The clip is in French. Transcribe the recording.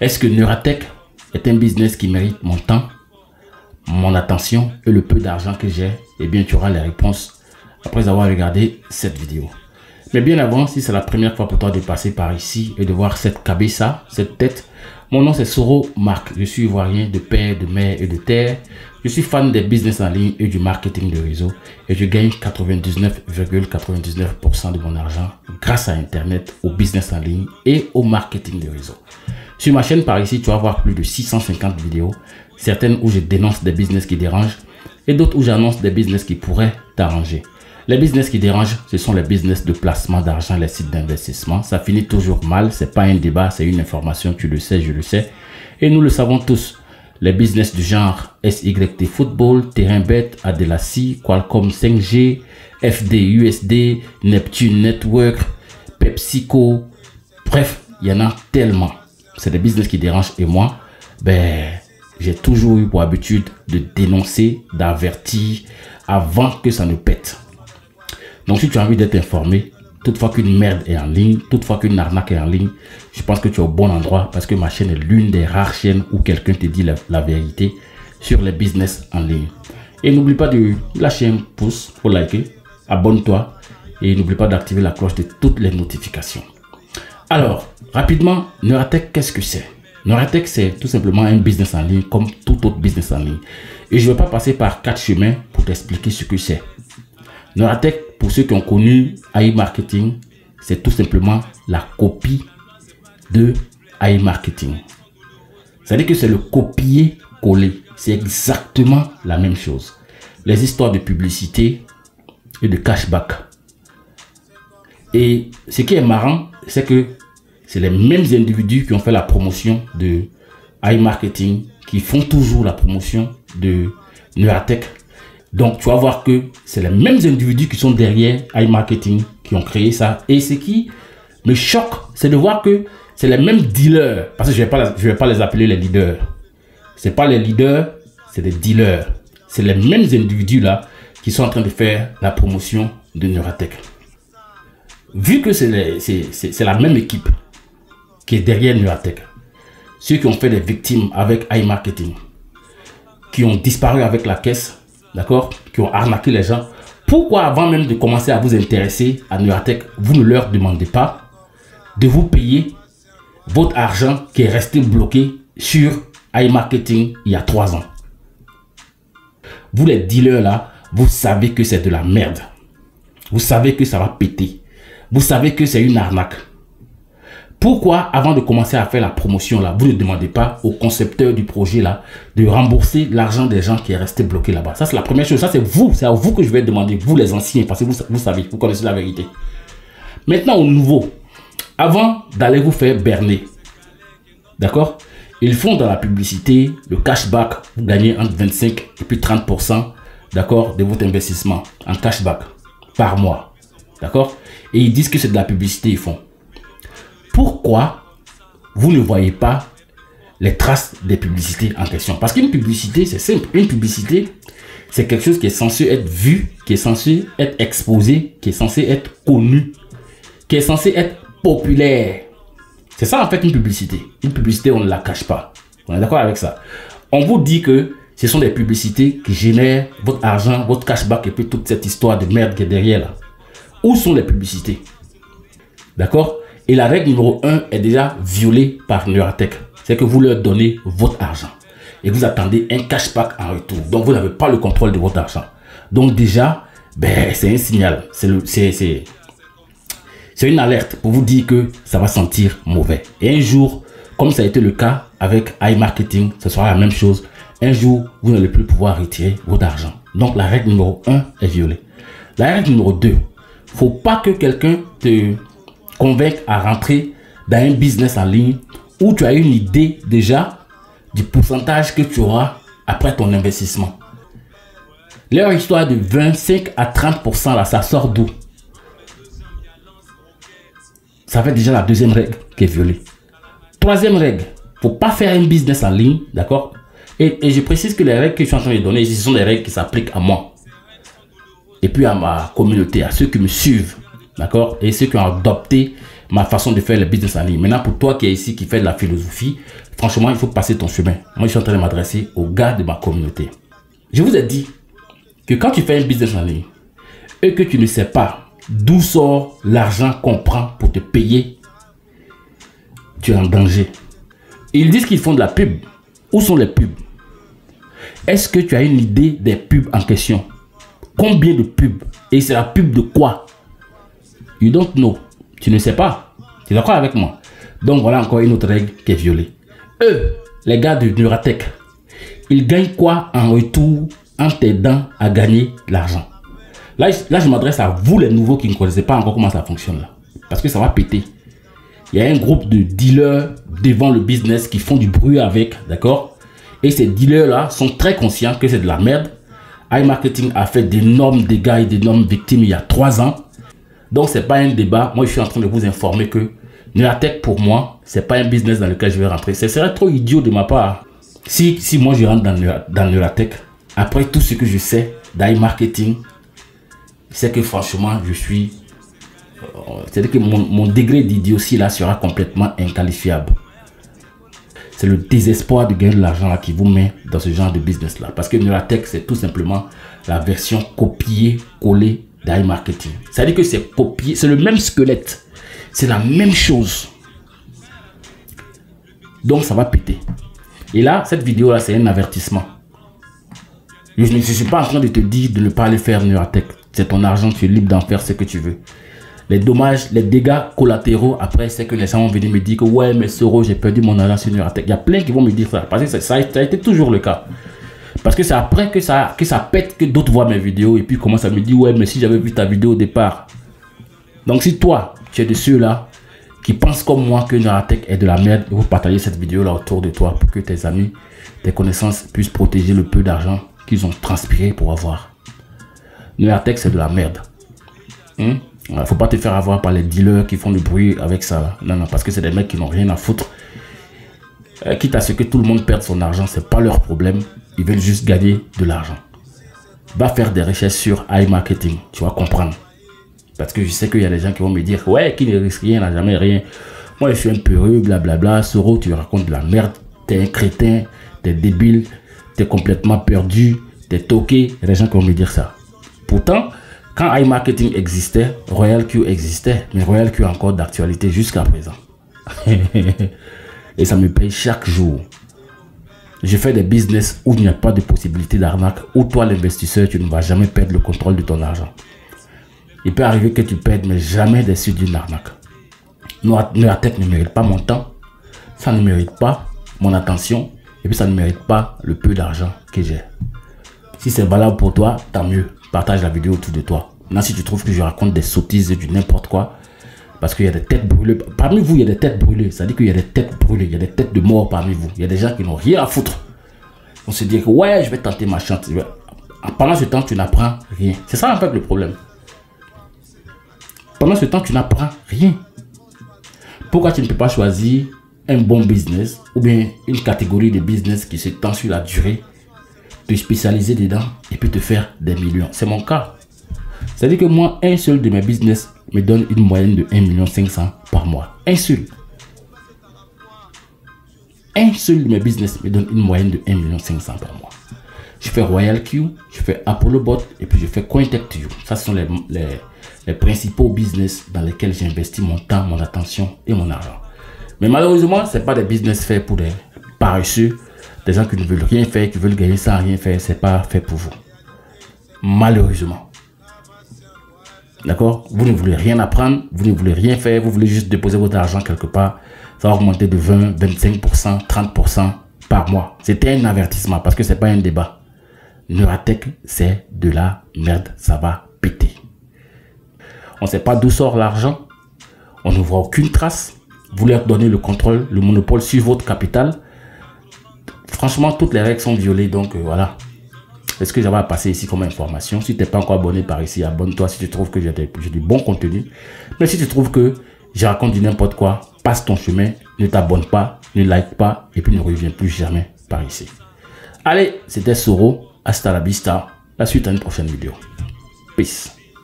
Est-ce que Neuratech est un business qui mérite mon temps, mon attention et le peu d'argent que j'ai? Eh bien, tu auras les réponses après avoir regardé cette vidéo. Mais bien avant, si c'est la première fois pour toi de passer par ici et de voir cette cabessa, cette tête, mon nom c'est Soro Marc. Je suis ivoirien de père, de mère et de terre. Je suis fan des business en ligne et du marketing de réseau et je gagne 99,99% de mon argent grâce à Internet, au business en ligne et au marketing de réseau. Sur ma chaîne par ici, tu vas voir plus de 650 vidéos, certaines où je dénonce des business qui dérangent et d'autres où j'annonce des business qui pourraient t'arranger. Les business qui dérangent, ce sont les business de placement d'argent, les sites d'investissement. Ça finit toujours mal, c'est pas un débat, c'est une information, tu le sais, je le sais. Et nous le savons tous. Les business du genre SYT Football, TerrainBet, Adelacy, Qualcomm 5G, FDUSD, Neptune Network, PepsiCo, bref, il y en a tellement. C'est des business qui dérangent et moi, j'ai toujours eu pour habitude de dénoncer, d'avertir avant que ça ne pète. Donc si tu as envie d'être informé, toutefois qu'une merde est en ligne, toutefois qu'une arnaque est en ligne, je pense que tu es au bon endroit parce que ma chaîne est l'une des rares chaînes où quelqu'un te dit la vérité sur les business en ligne. Et n'oublie pas de lâcher un pouce pour liker, abonne-toi et n'oublie pas d'activer la cloche de toutes les notifications. Alors, rapidement, Neuratech, qu'est-ce que c'est? Neuratech, c'est tout simplement un business en ligne comme tout autre business en ligne. Et je ne vais pas passer par 4 chemins pour t'expliquer ce que c'est. Neuratech, pour ceux qui ont connu AI Marketing, c'est tout simplement la copie de AI Marketing. C'est-à-dire que c'est le copier-coller. C'est exactement la même chose. Les histoires de publicité et de cashback. Et ce qui est marrant, c'est que c'est les mêmes individus qui ont fait la promotion de AI Marketing, qui font toujours la promotion de Neuratech. Donc, tu vas voir que c'est les mêmes individus qui sont derrière AI Marketing qui ont créé ça. Et ce qui me choque, c'est de voir que c'est les mêmes dealers. Parce que je vais pas les appeler les leaders. Ce n'est pas les leaders, c'est des dealers. C'est les mêmes individus là qui sont en train de faire la promotion de Neuratech. Vu que c'est la même équipe qui est derrière Neuratech, ceux qui ont fait des victimes avec AI Marketing, qui ont disparu avec la caisse, d'accord, qui ont arnaqué les gens, pourquoi avant même de commencer à vous intéresser à Neuratech, vous ne leur demandez pas de vous payer votre argent qui est resté bloqué sur AI Marketing il y a 3 ans? Vous les dealers là, vous savez que c'est de la merde. Vous savez que ça va péter. Vous savez que c'est une arnaque. Pourquoi, avant de commencer à faire la promotion là, vous ne demandez pas au concepteur du projet là de rembourser l'argent des gens qui est resté bloqué là-bas? Ça, c'est la première chose. Ça, c'est à vous que je vais demander, vous les anciens, parce que vous savez, vous connaissez la vérité. Maintenant, au nouveau, avant d'aller vous faire berner, d'accord, ils font dans la publicité le cashback. Vous gagnez entre 25 et puis 30%, d'accord, de votre investissement en cashback par mois, d'accord, et ils disent que c'est de la publicité, ils font. Pourquoi vous ne voyez pas les traces des publicités en question? Parce qu'une publicité, c'est simple. Une publicité, c'est quelque chose qui est censé être vu, qui est censé être exposé, qui est censé être connu, qui est censé être populaire. C'est ça en fait une publicité. Une publicité, on ne la cache pas. On est d'accord avec ça? On vous dit que ce sont des publicités qui génèrent votre argent, votre cashback et puis toute cette histoire de merde qui est derrière là. Où sont les publicités? D'accord? Et la règle numéro 1 est déjà violée par Neuratech. C'est que vous leur donnez votre argent. Et vous attendez un cashback en retour. Donc, vous n'avez pas le contrôle de votre argent. Donc, déjà, c'est un signal. C'est une alerte pour vous dire que ça va sentir mauvais. Et un jour, comme ça a été le cas avec AI Marketing, ce sera la même chose. Un jour, vous n'allez plus pouvoir retirer votre argent. Donc, la règle numéro 1 est violée. La règle numéro 2, il ne faut pas que quelqu'un te convaincre à rentrer dans un business en ligne où tu as une idée déjà du pourcentage que tu auras après ton investissement. Leur histoire de 25 à 30% là, ça sort d'où? Ça fait déjà la deuxième règle qui est violée. Troisième règle, faut pas faire un business en ligne, d'accord? Et je précise que les règles que je suis en train de donner, ce sont des règles qui s'appliquent à moi. Et puis à ma communauté, à ceux qui me suivent, d'accord? Et ceux qui ont adopté ma façon de faire le business en ligne. Maintenant, pour toi qui es ici, qui fait de la philosophie, franchement, il faut passer ton chemin. Moi, je suis en train de m'adresser aux gars de ma communauté. Je vous ai dit que quand tu fais un business en ligne et que tu ne sais pas d'où sort l'argent qu'on prend pour te payer, tu es en danger. Ils disent qu'ils font de la pub. Où sont les pubs? Est-ce que tu as une idée des pubs en question? Combien de pubs? Et c'est la pub de quoi? You don't know. Tu ne sais pas. Tu es d'accord avec moi? Donc voilà encore une autre règle qui est violée. Eux, les gars de Nuratech, ils gagnent quoi en retour en t'aidant à gagner de l'argent? Là, je m'adresse à vous les nouveaux qui ne connaissez pas encore comment ça fonctionne là. Parce que ça va péter. Il y a un groupe de dealers devant le business qui font du bruit avec, d'accord? Et ces dealers-là sont très conscients que c'est de la merde. iMarketing a fait d'énormes dégâts et d'énormes victimes il y a 3 ans. Donc, ce n'est pas un débat. Moi, je suis en train de vous informer que Nuratech, pour moi, ce n'est pas un business dans lequel je vais rentrer. Ce serait trop idiot de ma part. Si moi, je rentre dans Nuratech, après tout ce que je sais d'iMarketing, c'est que franchement, je suis... C'est-à-dire que mon degré d'idiotie là sera complètement inqualifiable. C'est le désespoir de gagner de l'argent qui vous met dans ce genre de business là. Parce que Nuratech, c'est tout simplement la version copier-coller d'iMarketing. C'est-à-dire que c'est copié, c'est le même squelette. C'est la même chose. Donc ça va péter. Et là, cette vidéo là, c'est un avertissement. Je ne suis pas en train de te dire de ne pas aller faire Nuratech. C'est ton argent, tu es libre d'en faire ce que tu veux. Les dommages, les dégâts collatéraux, après, c'est que les gens vont venir me dire que ouais, mais Soro, j'ai perdu mon argent sur Nuratech. Il y a plein qui vont me dire ça. Parce que ça a été toujours le cas. Parce que c'est après que ça pète que d'autres voient mes vidéos et puis commencent à me dire ouais, mais si j'avais vu ta vidéo au départ. Donc si toi, tu es de ceux-là qui pensent comme moi que Nuratech est de la merde, il faut partager cette vidéo-là autour de toi pour que tes amis, tes connaissances puissent protéger le peu d'argent qu'ils ont transpiré pour avoir. Nuratech, c'est de la merde. Faut pas te faire avoir par les dealers qui font du bruit avec ça. Non, non, parce que c'est des mecs qui n'ont rien à foutre. Quitte à ce que tout le monde perde son argent, c'est pas leur problème. Ils veulent juste gagner de l'argent. Va faire des recherches sur iMarketing, tu vas comprendre. Parce que je sais qu'il y a des gens qui vont me dire ouais, qui ne risque rien, n'a jamais rien. Moi, je suis un peureux, blablabla. Soro, tu racontes de la merde. T'es un crétin, t'es débile, t'es complètement perdu, t'es toqué. Il y a des gens qui vont me dire ça. Pourtant, quand iMarketing existait, RoyalQ existait, mais RoyalQ est encore d'actualité jusqu'à présent. Et ça me paye chaque jour. Je fais des business où il n'y a pas de possibilité d'arnaque, où toi l'investisseur, tu ne vas jamais perdre le contrôle de ton argent. Il peut arriver que tu perdes, mais jamais des suites d'une arnaque. Nuratech ne mérite pas mon temps, ça ne mérite pas mon attention, et puis ça ne mérite pas le peu d'argent que j'ai. Si c'est valable pour toi, tant mieux. Partage la vidéo autour de toi. Maintenant, si tu trouves que je raconte des sottises et du n'importe quoi, parce qu'il y a des têtes brûlées. Parmi vous, il y a des têtes brûlées. Ça dit qu'il y a des têtes brûlées. Il y a des têtes de mort parmi vous. Il y a des gens qui n'ont rien à foutre. On se dit que ouais, je vais tenter ma chance. Pendant ce temps, tu n'apprends rien. C'est ça en fait le problème. Pendant ce temps, tu n'apprends rien. Pourquoi tu ne peux pas choisir un bon business ou bien une catégorie de business qui se tend sur la durée, te spécialiser dedans et puis te faire des millions? C'est mon cas. C'est-à-dire que moi, un seul de mes business me donne une moyenne de 1 500 000 par mois. Un seul. Un seul de mes business me donne une moyenne de 1 500 000 par mois. Je fais RoyalQ, je fais ApolloBot et puis je fais CoinTech2You. Ça, ce sont les principaux business dans lesquels j'investis mon temps, mon attention et mon argent. Mais malheureusement, ce n'est pas des business faits pour des paresseux, des gens qui ne veulent rien faire, qui veulent gagner sans rien faire. Ce n'est pas fait pour vous. Malheureusement. D'accord? Vous ne voulez rien apprendre, vous ne voulez rien faire, vous voulez juste déposer votre argent quelque part. Ça va augmenter de 20, 25%, 30% par mois. C'était un avertissement parce que ce n'est pas un débat. Nuratech, c'est de la merde. Ça va péter. On ne sait pas d'où sort l'argent. On ne voit aucune trace. Vous leur donnez le contrôle, le monopole sur votre capital. Franchement, toutes les règles sont violées. Donc voilà. C'est ce que j'avais à passer ici comme information. Si tu n'es pas encore abonné par ici, abonne-toi si tu trouves que j'ai du bon contenu. Mais si tu trouves que je raconte du n'importe quoi, passe ton chemin, ne t'abonne pas, ne like pas et puis ne reviens plus jamais par ici. Allez, c'était Soro. Hasta la vista. La suite à une prochaine vidéo. Peace.